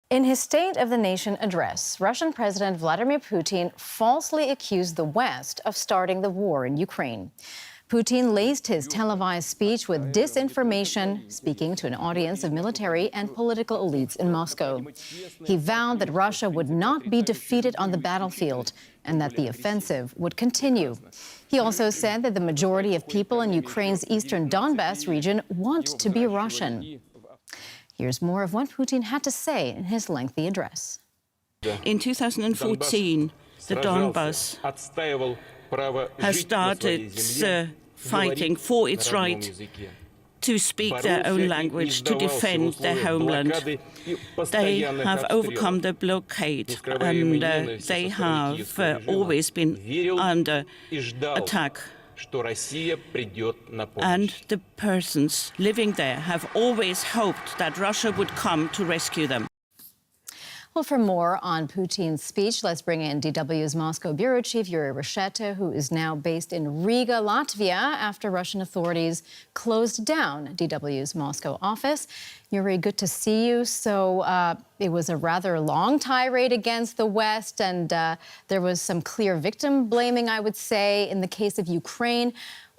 In his State of the Nation address, Russian President Vladimir Putin falsely accused the West of starting the war in Ukraine. Putin laced his televised speech with disinformation, speaking to an audience of military and political elites in Moscow. He vowed that Russia would not be defeated on the battlefield and that the offensive would continue. He also said that the majority of people in Ukraine's eastern Donbas region want to be Russian. Here's more of what Putin had to say in his lengthy address. In 2014, the Donbas has started fighting for its right to speak their own language, to defend their homeland. They have overcome the blockade and they have always been under attack. And the persons living there have always hoped that Russia would come to rescue them. Well, for more on Putin's speech, let's bring in DW's Moscow bureau chief, Yuri Reshetto, who is now based in Riga, Latvia, after Russian authorities closed down DW's Moscow office. Yuri, good to see you. So it was a rather long tirade against the West, and there was some clear victim blaming, I would say, in the case of Ukraine.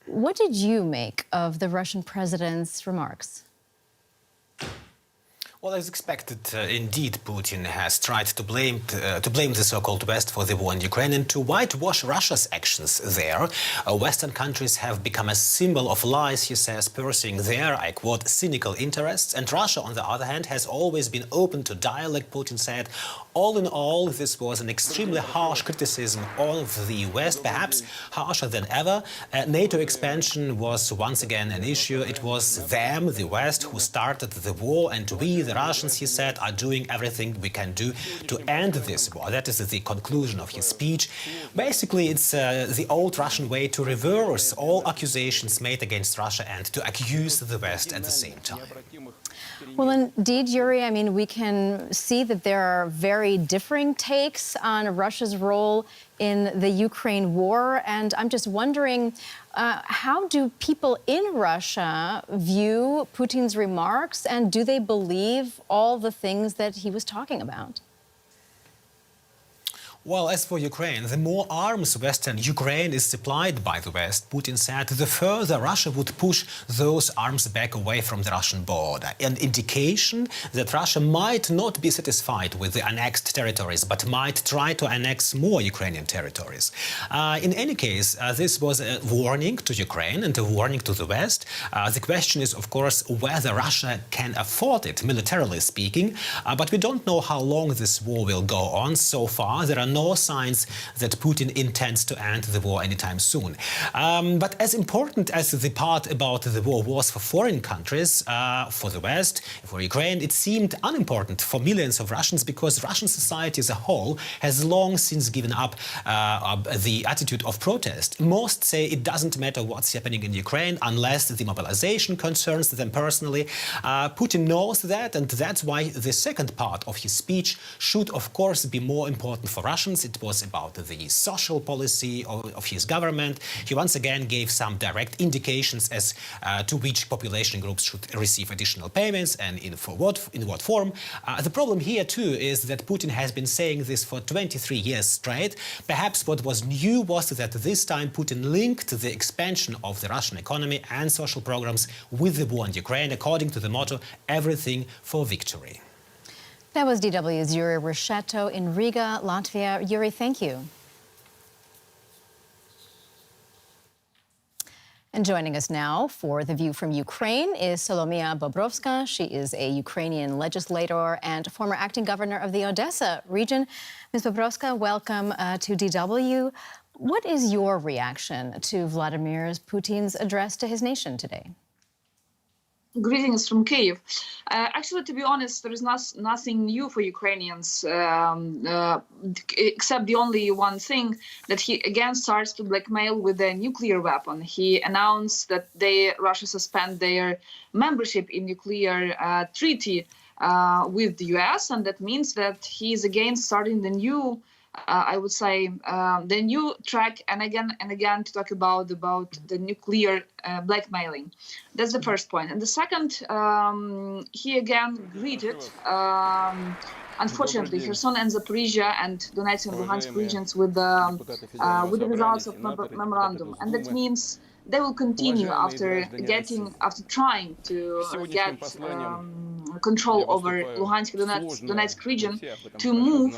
What did you make of the Russian president's remarks? Well, as expected, indeed, Putin has tried to blame the so-called West for the war in Ukraine and to whitewash Russia's actions there. Western countries have become a symbol of lies, he says, pursuing their, I quote, cynical interests. And Russia, on the other hand, has always been open to dialogue, Putin said. All in all, this was an extremely harsh criticism of the West, perhaps harsher than ever. NATO expansion was once again an issue. It was them, the West, who started the war, and we, the Russians, he said, are doing everything we can do to end this war. That is the conclusion of his speech. Basically, it's the old Russian way to reverse all accusations made against Russia and to accuse the West at the same time. Well, indeed, Yuri, I mean, we can see that there are very differing takes on Russia's role in the Ukraine war. And I'm just wondering, how do people in Russia view Putin's remarks, and do they believe all the things that he was talking about? Well, as for Ukraine, the more arms Western Ukraine is supplied by the West, Putin said, the further Russia would push those arms back away from the Russian border. An indication that Russia might not be satisfied with the annexed territories, but might try to annex more Ukrainian territories. In any case, this was a warning to Ukraine and a warning to the West. The question is, of course, whether Russia can afford it, militarily speaking. But we don't know how long this war will go on. So far, there are no signs that Putin intends to end the war anytime soon. But as important as the part about the war was for foreign countries, for the West, for Ukraine, it seemed unimportant for millions of Russians because Russian society as a whole has long since given up the attitude of protest. Most say it doesn't matter what's happening in Ukraine unless the mobilization concerns them personally. Putin knows that, and that's why the second part of his speech should, of course, be more important for Russians. It was about the social policy of his government. He once again gave some direct indications as to which population groups should receive additional payments and in what form. The problem here, too, is that Putin has been saying this for 23 years straight. Perhaps what was new was that this time Putin linked the expansion of the Russian economy and social programs with the war in Ukraine, according to the motto, everything for victory. That was DW's Yuri Reshetto in Riga, Latvia. Yuri, thank you. And joining us now for The View from Ukraine is Solomia Bobrovska. She is a Ukrainian legislator and former acting governor of the Odessa region. Ms. Bobrovska, welcome to DW. What is your reaction to Vladimir Putin's address to his nation today? Greetings from Kyiv. Actually, to be honest, there is nothing new for Ukrainians, except the only one thing that he again starts to blackmail with a nuclear weapon. He announced that Russia suspend their membership in nuclear treaty with the US, and that means that he is again starting the new I would say, the new track and again to talk about the nuclear blackmailing. That's the first point. And the second, he again greeted unfortunately, Kherson and Zaporizhia and Donetsk and Luhansk regions with the results of memorandum, and that means they will continue after trying to get control over Luhansk and Donetsk region to move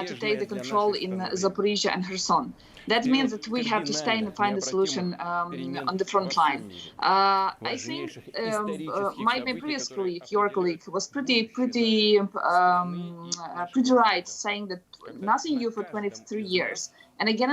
to take the control in Zaporizhia and Kherson. That means that we have to stay and find a solution on the front line. I think my previous colleague, your colleague, was pretty right, saying that nothing new for 23 years. And again,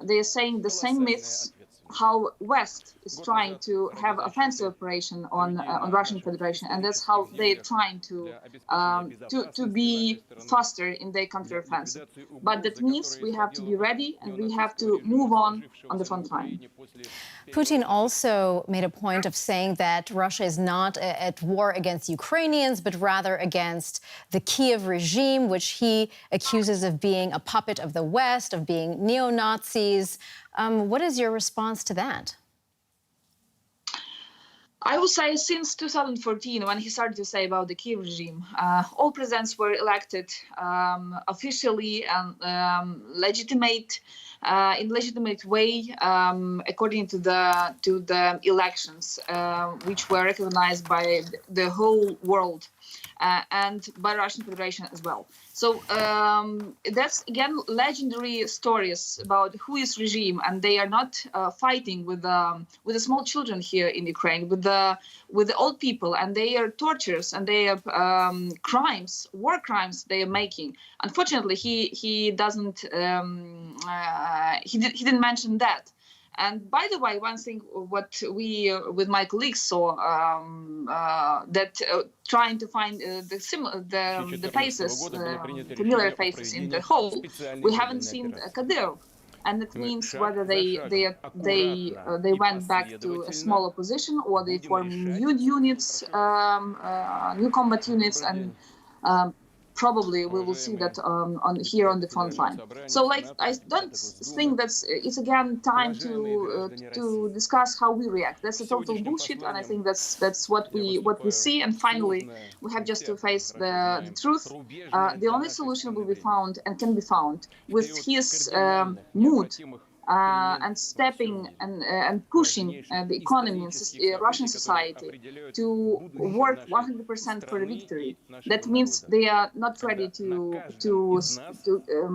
they are saying the same myths. How West is trying to have offensive operation on Russian Federation, and that's how they're trying to be faster in their counteroffensive. But that means we have to be ready and we have to move on the front line. Putin also made a point of saying that Russia is not at war against Ukrainians, but rather against the Kiev regime, which he accuses of being a puppet of the West, of being neo-Nazis. What is your response to that? I would say since 2014, when he started to say about the Kiev regime, all presidents were elected officially and in legitimate way, according to the elections, which were recognized by the whole world and by Russian Federation as well. So that's again legendary stories about who is regime, and they are not fighting with the small children here in Ukraine, with the old people, and they are tortures and they are crimes, war crimes they are making. Unfortunately, he doesn't he didn't mention that. And by the way, one thing what we with my colleagues saw that trying to find the faces, familiar faces in the whole, we haven't seen Kadyrov, and that means whether they went back to a small opposition or they formed new units, new combat units, and probably we will see that here on the front line. So, like, I don't think it's again time to discuss how we react. That's a total bullshit, and I think that's what we see. And finally, we have just to face the truth. The only solution will be found and can be found with his mood. And stepping and pushing the economy and Russian society to work 100% for the victory. That means they are not ready to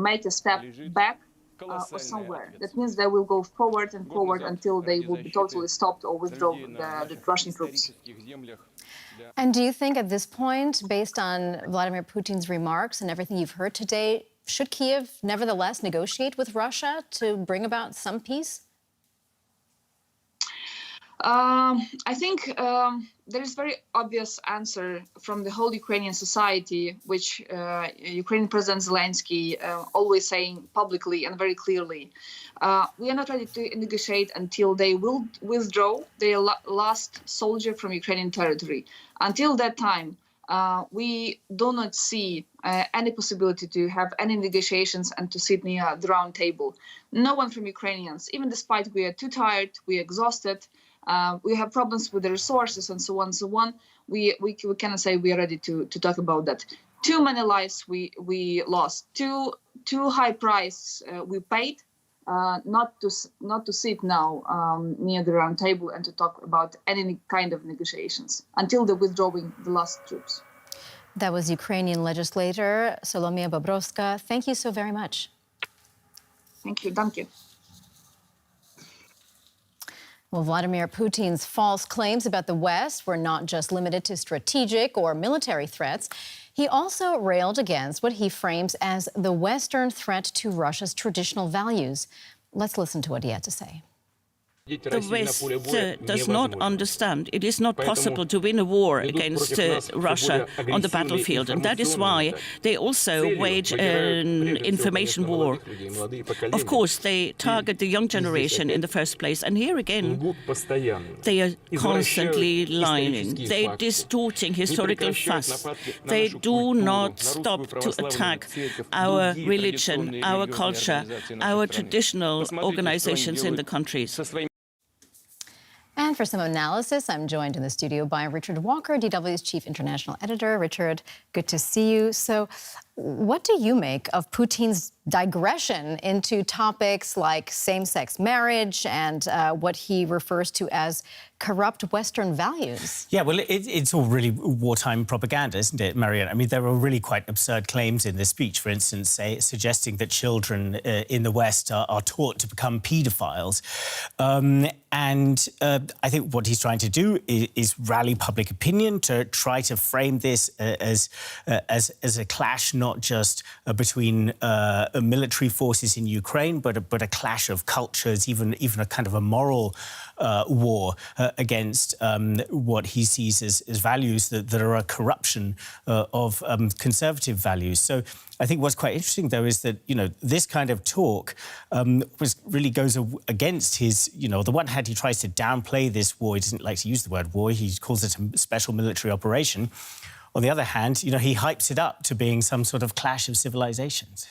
make a step back or somewhere. That means they will go forward and forward until they will be totally stopped or withdraw the Russian troops. And do you think at this point, based on Vladimir Putin's remarks and everything you've heard today, should Kiev nevertheless negotiate with Russia to bring about some peace? I think there is very obvious answer from the whole Ukrainian society, which Ukrainian President Zelensky always saying publicly and very clearly. We are not ready to negotiate until they will withdraw their last soldier from Ukrainian territory. Until that time, we do not see any possibility to have any negotiations and to sit near the round table. No one from Ukrainians, even despite we are too tired, we are exhausted, we have problems with the resources and so on, we cannot say we are ready to talk about that. Too many lives we lost, too high price we paid, not to sit now near the round table and to talk about any kind of negotiations until the withdrawing the last troops. That was Ukrainian legislator Solomia Bobrovska. Thank you so very much. Thank you. Danke. Well, Vladimir Putin's false claims about the West were not just limited to strategic or military threats. He also railed against what he frames as the Western threat to Russia's traditional values. Let's listen to what he had to say. The West does not understand. It is not possible to win a war against Russia on the battlefield. And that is why they also wage an information war. Of course, they target the young generation in the first place. And here again, they are constantly lying. They are distorting historical facts. They do not stop to attack our religion, our culture, our traditional organizations in the countries. And for some analysis, I'm joined in the studio by Richard Walker, DW's chief international editor. Richard, good to see you. So what do you make of Putin's digression into topics like same-sex marriage and what he refers to as corrupt Western values? Yeah, well, it's all really wartime propaganda, isn't it, Marianne? I mean, there are really quite absurd claims in this speech, for instance, suggesting that children in the West are taught to become paedophiles. I think what he's trying to do is rally public opinion to try to frame this as a clash, not just between military forces in Ukraine, but a clash of cultures, even a kind of a moral war against what he sees as values that are a corruption of conservative values. So I think what's quite interesting, though, is that, this kind of talk really goes against his, on the one hand, he tries to downplay this war. He doesn't like to use the word war. He calls it a special military operation. On the other hand, he hypes it up to being some sort of clash of civilizations.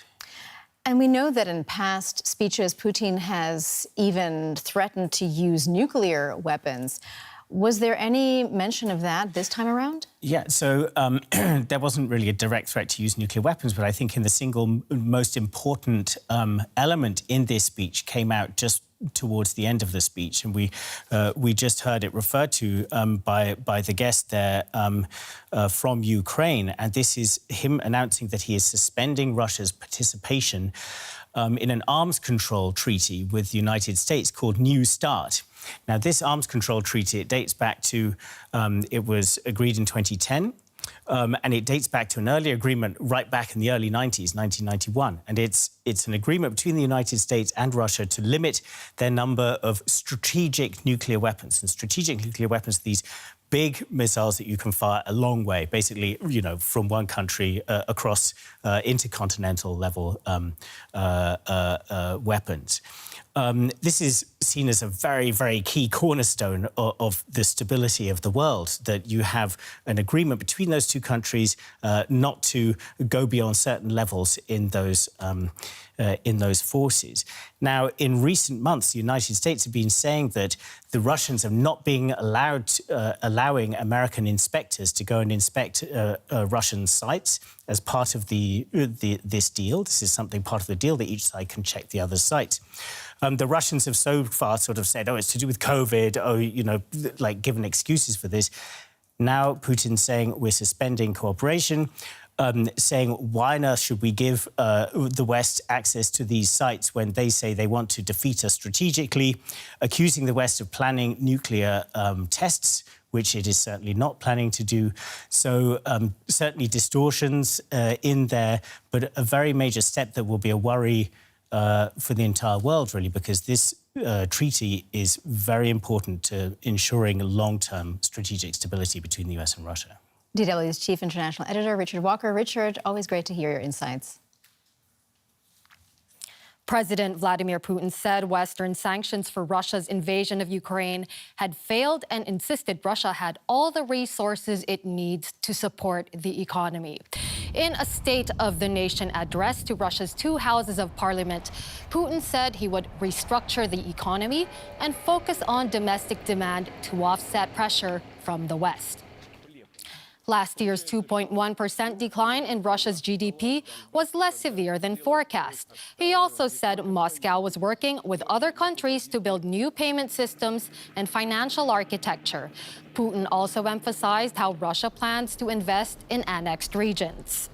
And we know that in past speeches, Putin has even threatened to use nuclear weapons. Was there any mention of that this time around? Yeah, so there wasn't really a direct threat to use nuclear weapons, but I think in the single most important element in this speech came out just towards the end of the speech, and we just heard it referred to by the guest there from Ukraine, and this is him announcing that he is suspending Russia's participation in an arms control treaty with the United States called New START. Now, this arms control treaty, it dates back to, it was agreed in 2010, and it dates back to an earlier agreement right back in the early 90s, 1991. And it's an agreement between the United States and Russia to limit their number of strategic nuclear weapons. And strategic nuclear weapons are these big missiles that you can fire a long way, basically, from one country across intercontinental level weapons. This is seen as a very, very key cornerstone of the stability of the world, that you have an agreement between those two countries not to go beyond certain levels in those forces. Now, in recent months, the United States have been saying that the Russians have not been allowing American inspectors to go and inspect Russian sites as part of this deal. This is part of the deal that each side can check the other sites. The Russians have so far sort of said, it's to do with COVID, given excuses for this. Now Putin's saying we're suspending cooperation, saying why on earth should we give the West access to these sites when they say they want to defeat us strategically, accusing the West of planning nuclear tests, which it is certainly not planning to do. So certainly distortions in there, but a very major step that will be a worry for the entire world, really, because this treaty is very important to ensuring long-term strategic stability between the US and Russia. DW's chief international editor, Richard Walker. Richard, always great to hear your insights. President Vladimir Putin said Western sanctions for Russia's invasion of Ukraine had failed and insisted Russia had all the resources it needs to support the economy. In a State of the Nation address to Russia's two houses of parliament, Putin said he would restructure the economy and focus on domestic demand to offset pressure from the West. Last year's 2.1% decline in Russia's GDP was less severe than forecast. He also said Moscow was working with other countries to build new payment systems and financial architecture. Putin also emphasized how Russia plans to invest in annexed regions.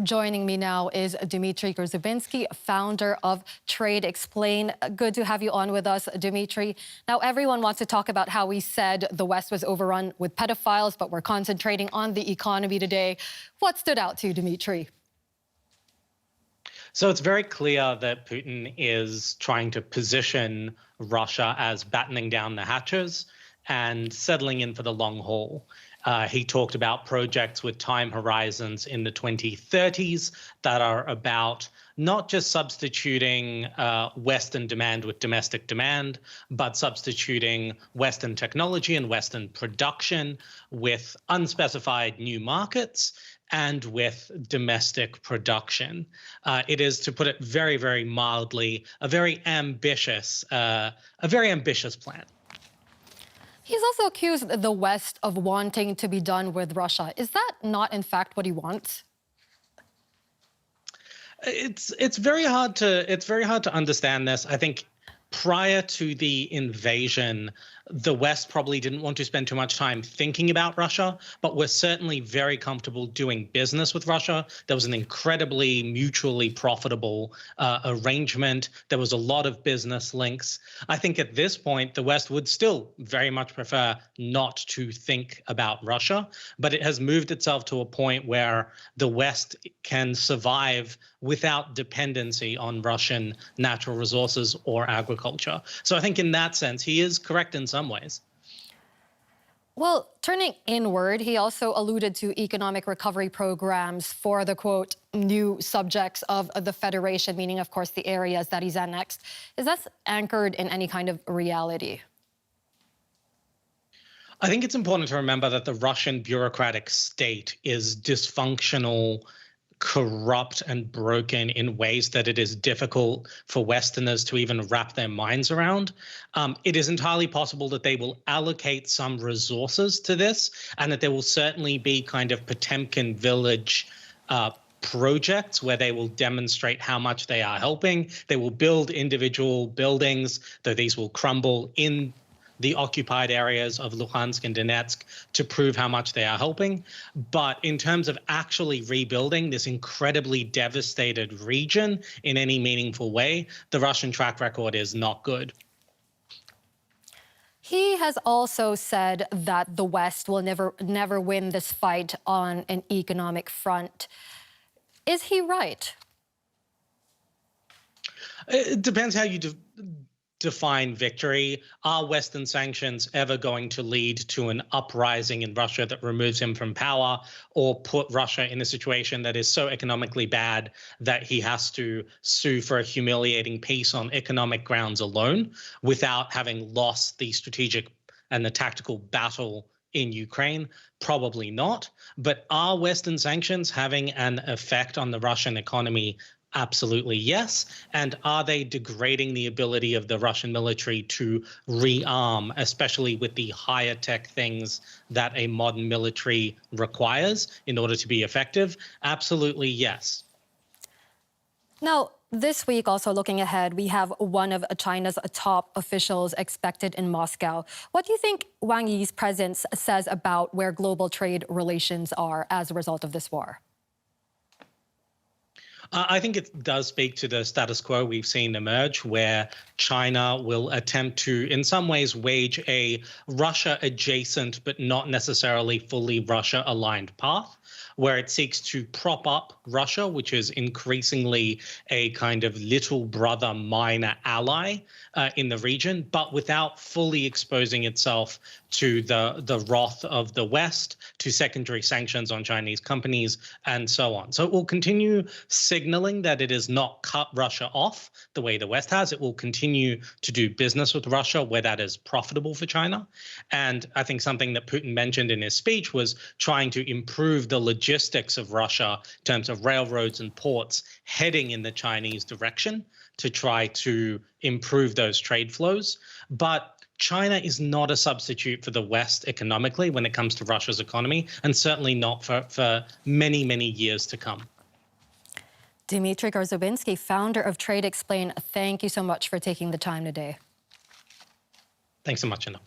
Joining me now is Dmitry Grzybinsky, founder of Trade Explain. Good to have you on with us, Dmitry. Now, everyone wants to talk about how we said the West was overrun with pedophiles, but we're concentrating on the economy today. What stood out to you, Dmitry? So it's very clear that Putin is trying to position Russia as battening down the hatches and settling in for the long haul. He talked about projects with time horizons in the 2030s that are about not just substituting Western demand with domestic demand, but substituting Western technology and Western production with unspecified new markets and with domestic production. It is, to put it very, very mildly, a very ambitious plan. He's also accused the West of wanting to be done with Russia. Is that not, in fact, what he wants? It's very hard to understand this. I think prior to the invasion, the West probably didn't want to spend too much time thinking about Russia, but we're certainly very comfortable doing business with Russia. There was an incredibly mutually profitable arrangement. There was a lot of business links. I think at this point, the West would still very much prefer not to think about Russia, but it has moved itself to a point where the West can survive without dependency on Russian natural resources or agriculture. So I think in that sense, he is correct in some ways. Well, turning inward, he also alluded to economic recovery programs for the, quote, new subjects of the Federation, meaning, of course, the areas that he's annexed. Is that anchored in any kind of reality? I think it's important to remember that the Russian bureaucratic state is dysfunctional, corrupt and broken in ways that it is difficult for Westerners to even wrap their minds around. It is entirely possible that they will allocate some resources to this, and that there will certainly be kind of Potemkin village projects where they will demonstrate how much they are helping. They will build individual buildings, though these will crumble in the occupied areas of Luhansk and Donetsk to prove how much they are helping. But in terms of actually rebuilding this incredibly devastated region in any meaningful way, the Russian track record is not good. He has also said that the West will never win this fight on an economic front. Is he right? It depends how you define victory. Are Western sanctions ever going to lead to an uprising in Russia that removes him from power, or put Russia in a situation that is so economically bad that he has to sue for a humiliating peace on economic grounds alone without having lost the strategic and the tactical battle in Ukraine? Probably not. But are Western sanctions having an effect on the Russian economy? Absolutely, yes. And are they degrading the ability of the Russian military to rearm, especially with the higher tech things that a modern military requires in order to be effective? Absolutely, yes. Now, this week, also looking ahead, we have one of China's top officials expected in Moscow. What do you think Wang Yi's presence says about where global trade relations are as a result of this war? I think it does speak to the status quo we've seen emerge, where China will attempt to, in some ways, wage a Russia-adjacent but not necessarily fully Russia-aligned path, where it seeks to prop up Russia, which is increasingly a kind of little brother minor ally in the region, but without fully exposing itself to the wrath of the West, to secondary sanctions on Chinese companies, and so on. So it will continue signaling that it has not cut Russia off the way the West has. It will continue to do business with Russia where that is profitable for China. And I think something that Putin mentioned in his speech was trying to improve the logistics of Russia in terms of railroads and ports heading in the Chinese direction to try to improve those trade flows. But China is not a substitute for the West economically when it comes to Russia's economy, and certainly not for many, many years to come. Dmitry Gorzobinsky, founder of Trade Explain, thank you so much for taking the time today. Thanks so much, Anna.